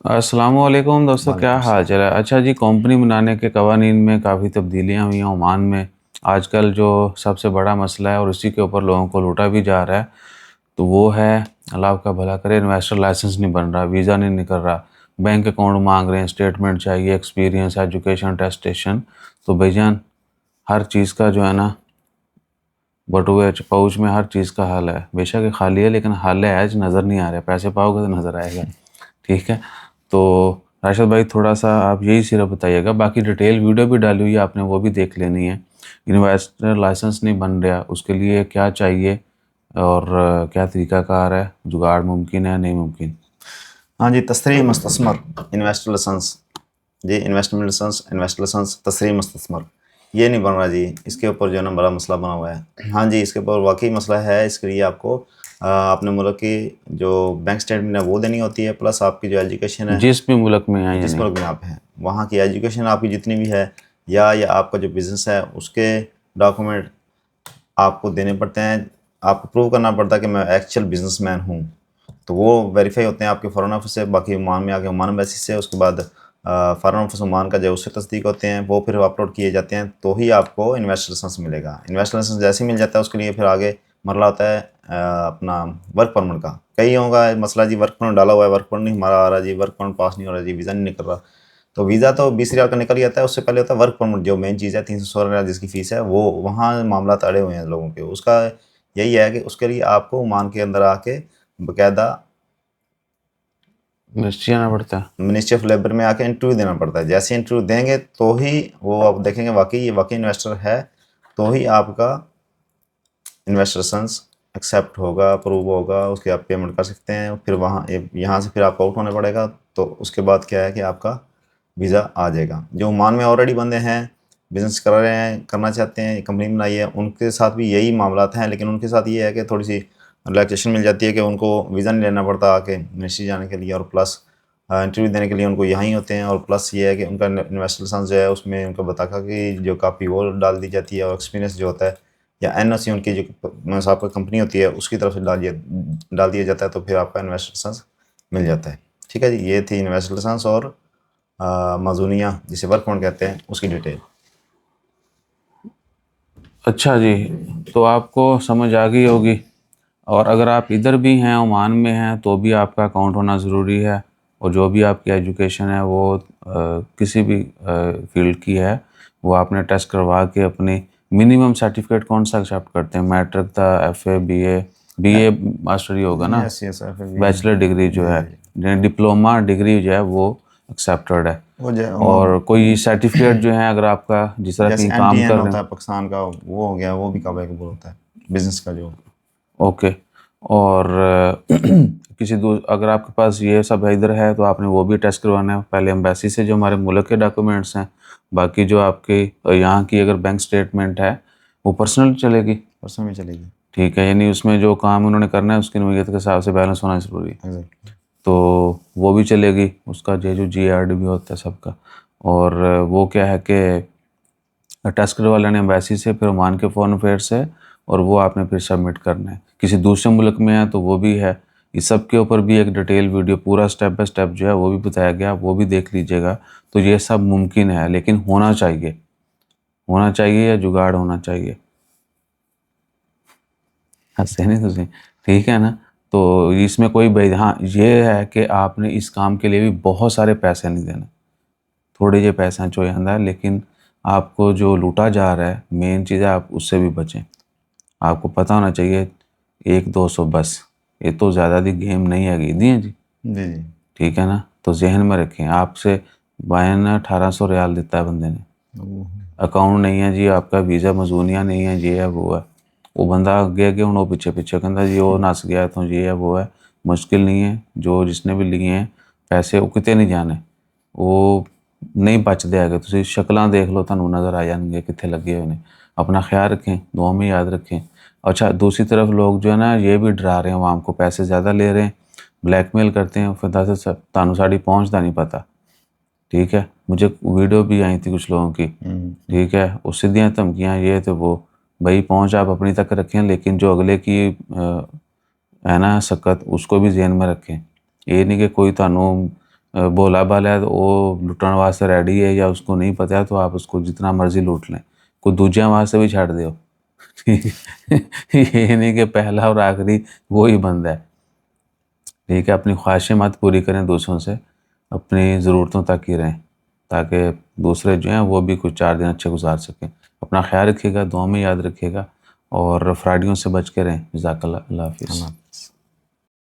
अस्सलामुअलैकुम दोस्तों, क्या वालेकुम हाल सलाम। चाल है। अच्छा जी, कंपनी बनाने के कवानीन में काफ़ी तब्दीलियाँ हुई हैं ओमान में। आजकल जो सबसे बड़ा मसला है और उसी के ऊपर लोगों को लूटा भी जा रहा है, तो वो है, अल्लाह आपका भला करे, इन्वेस्टर लाइसेंस नहीं बन रहा, वीज़ा नहीं निकल रहा, बैंक अकाउंट मांग रहे हैं, स्टेटमेंट चाहिए, एक्सपीरियंस, एजुकेशन, टेस्टेशन। तो भाईजान, हर चीज़ का जो है ना, बटुए पाउच में हर चीज़ का हल है। बेशक ये खाली है लेकिन हल है, आज नज़र नहीं आ रहा है। पैसे पाओगे तो नज़र आएगा। ठीक है। तो राशिद भाई, थोड़ा सा आप यही सिर्फ बताइएगा, बाकी डिटेल वीडियो भी डाली हुई है आपने, वो भी देख लेनी है। इन्वेस्टर लाइसेंस नहीं बन रहा, उसके लिए क्या चाहिए और क्या तरीकाकार है, जुगाड़ मुमकिन है नहीं मुमकिन? हाँ जी, तस्रीह मुस्तस्मर इन्वेस्टर लाइसेंस। जी, इन्वेस्टमेंट लाइसेंस, इन्वेस्टर लाइसेंस, तस्रीह मुस्तस्मर, ये नहीं बन रहा जी। इसके ऊपर जो है ना बड़ा मसला बना हुआ है। हाँ जी, इसके ऊपर वाकई मसला है। इसके लिए आपको अपने मुल्क की जो बैंक स्टेटमेंट है वो देनी होती है, प्लस आपकी जो एजुकेशन है जिस भी मुल्क में है या जिस नहीं। मुल्क में आप हैं वहाँ की एजुकेशन आपकी जितनी भी है, या आपका जो बिज़नेस है उसके डॉक्यूमेंट आपको देने पड़ते हैं। आपको प्रूव करना पड़ता है कि मैं एक्चुअल बिजनेसमैन हूँ। तो वो वेरीफाई होते हैं आपके फ़ॉरेन ऑफिस से, बाकी ओमान में आके ओमान बेसिस से। उसके बाद फ़ॉरेन ऑफिस ओमान का जो उससे तस्दीक होते हैं, वो फिर अपलोड किए जाते हैं, तो ही आपको इन्वेस्टर लाइसेंस मिलेगा। इन्वेस्टर लाइसेंस जैसे ही मिल जाता है उसके लिए फिर आगे मरला होता है अपना वर्क परमिट का। कई होगा मसला जी, वर्क परमिट डाला हुआ है, वर्क परमिट नहीं हमारा आ रहा जी, वर्क परमिट पास नहीं हो रहा जी, वीज़ा नहीं निकल रहा। तो वीज़ा तो 20 रियाल का निकल ही जाता है, उससे पहले होता है वर्क परमिट, जो मेन चीज़ है 316 रियाल जिसकी फ़ीस है, वो वहाँ मामला अड़े हुए हैं लोगों के। उसका यही है कि उसके लिए आपको ओमान के अंदर आके बाकायदा मिनिस्ट्री आना पड़ता है। मिनिस्ट्री ऑफ लेबर में आके इंटरव्यू देना पड़ता है। जैसे इंटरव्यू देंगे तो ही वो आप देखेंगे वाकई ये वाकई इन्वेस्टर है, तो ही आपका इन्वेस्टर लाइसेंस एक्सेप्ट होगा, अप्रूव होगा, उसके आप पेमेंट कर सकते हैं। फिर वहाँ यहाँ से फिर आपको आउट होना पड़ेगा। तो उसके बाद क्या है कि आपका वीज़ा आ जाएगा। जो ओमान में ऑलरेडी बंदे हैं, बिज़नेस कर रहे हैं, करना चाहते हैं, कंपनी बनाई है, उनके साथ भी यही मामलात हैं। लेकिन उनके साथ ये है कि थोड़ी सी रिलैक्सेशन मिल जाती है कि उनको वीज़ा नहीं लेना पड़ता आके मिनिस्ट्री जाने के लिए, और प्लस इंटरव्यू देने के लिए उनको यहाँ ही होते हैं। और प्लस ये है कि उनका इन्वेस्टर लाइसेंस जो है उसमें उनका बताका की जो कापी वो डाल दी जाती है, और एक्सपीरियंस जो होता है या एनओसी उनकी जो आपका कंपनी होती है उसकी तरफ से डाल दिया जाता है, तो फिर आपका इन्वेस्टर लाइसेंस मिल जाता है। ठीक है जी, ये थी इन्वेस्टर लाइसेंस और माजूनिया जिसे वर्क परमिट कहते हैं उसकी डिटेल। अच्छा जी, तो आपको समझ आ गई होगी। और अगर आप इधर भी हैं, ओमान में हैं, तो भी आपका अकाउंट होना ज़रूरी है। और जो भी आपकी एजुकेशन है वो किसी भी फील्ड की है, वो आपने टेस्ट करवा के अपनी मिनिमम सर्टिफिकेट कौन सा एक्सेप्ट करते हैं? मैट्रिक था, एफए, बीए मास्टर ही होगा ना? यस यस फिर भी बैचलर डिग्री जो जी है, जी। डिप्लोमा डिग्री जो है वो एक्सेप्टेड है। वो और कोई सर्टिफिकेट जो है, अगर आपका जिस तरह जैसे कहीं काम एमटीएन कर रहे होता हैं। है पाकिस्तान का, वो हो गया, वो भी काबिल होता है बिजनेस का जो। ओके। और किसी अगर आपके पास ये सब इधर है तो आपने वो भी टेस्ट करवाना है पहले एम्बेसी से, जो हमारे मुल्क के डॉक्यूमेंट्स हैं। बाकी जो आपके यहाँ की अगर बैंक स्टेटमेंट है, वो पर्सनल चलेगी। परसों में चलेगी। ठीक है, यानी उसमें जो काम उन्होंने करना है उसकी नोयत के हिसाब से बैलेंस होना ज़रूरी है। एग्जैक्टली। तो वो भी चलेगी, उसका जो जीआरडी भी होता है सबका। और वो क्या है कि टेस्ट करवा लेने एम्बेसी से, फिर ओमान के फॉरेन अफेयर से, और वो आपने फिर सबमिट करना है। किसी दूसरे मुल्क में है तो वो भी है। इस सब के ऊपर भी एक डिटेल वीडियो पूरा स्टेप बाय स्टेप जो है वो भी बताया गया, वो भी देख लीजिएगा। तो ये सब मुमकिन है, लेकिन होना चाहिए। होना चाहिए या जुगाड़ होना चाहिए। हंसे नहीं तुझे? ठीक है ना? तो इसमें कोई भाई, हाँ ये है कि आपने इस काम के लिए भी बहुत सारे पैसे नहीं देने, थोड़े जे पैसा चो जाता है। लेकिन आपको जो लूटा जा रहा है, मेन चीज़ है आप उससे भी बचें। आपको पता होना चाहिए, 1-200 बस, ये तो ज़्यादा दी गेम नहीं है दी है जी। जी जी। ठीक है ना? तो जहन में रखें, आपसे बायन 1800 रियाल देता है बंदे ने, वो अकाउंट नहीं है जी आपका, वीज़ा मजूनिया नहीं है, ये है वो है। वो बंदा अगे हूँ पिछे पिछे कहता जी वो नस गया तो ये है वो है। मुश्किल नहीं है, जो जिसने भी लिए हैं पैसे वो कितने नहीं जाने, वो नहीं बचते हैगे। तुसीं शक्लां देख लो, तुहानूं नज़र आ जाएंगे कित्थे लगे हुए हैं। अपना ख्याल रखें, दुआ में याद रखें। अच्छा, दूसरी तरफ लोग जो है ना ये भी डरा रहे हैं आवाम को, पैसे ज़्यादा ले रहे हैं, ब्लैकमेल करते हैं, फिर दस तुहानूं साड़ी पहुँच दा नहीं पता। ठीक है, मुझे वीडियो भी आई थी कुछ लोगों की। ठीक है, वो सीधियाँ धमकियाँ ये तो वो। भाई पहुँच आप अपनी तक रखें, लेकिन जो अगले की है ना सकत, उसको भी ज़हन में रखें। ये नहीं कि कोई तुहानूं भोला भाला है तो वो लुटण वास्ते रेडी है या उसको नहीं पता है तो आप उसको जितना मर्जी लूट लें, कोई दूजिया वास्ते भी छड़ दो। ठीक है ये नहीं कि पहला और आखिरी वो ही बंदा है। ठीक है, अपनी ख्वाहिशें मत पूरी करें दूसरों से, अपनी ज़रूरतों तक ही रहें ताकि दूसरे जो हैं वो भी कुछ 4 दिन अच्छे गुजार सकें। अपना ख्याल रखिएगा, दुआ में याद रखिएगा और फ्राडियों से बच के रहें। जज़ाकल्लाह, अल्लाह हाफ़िज़।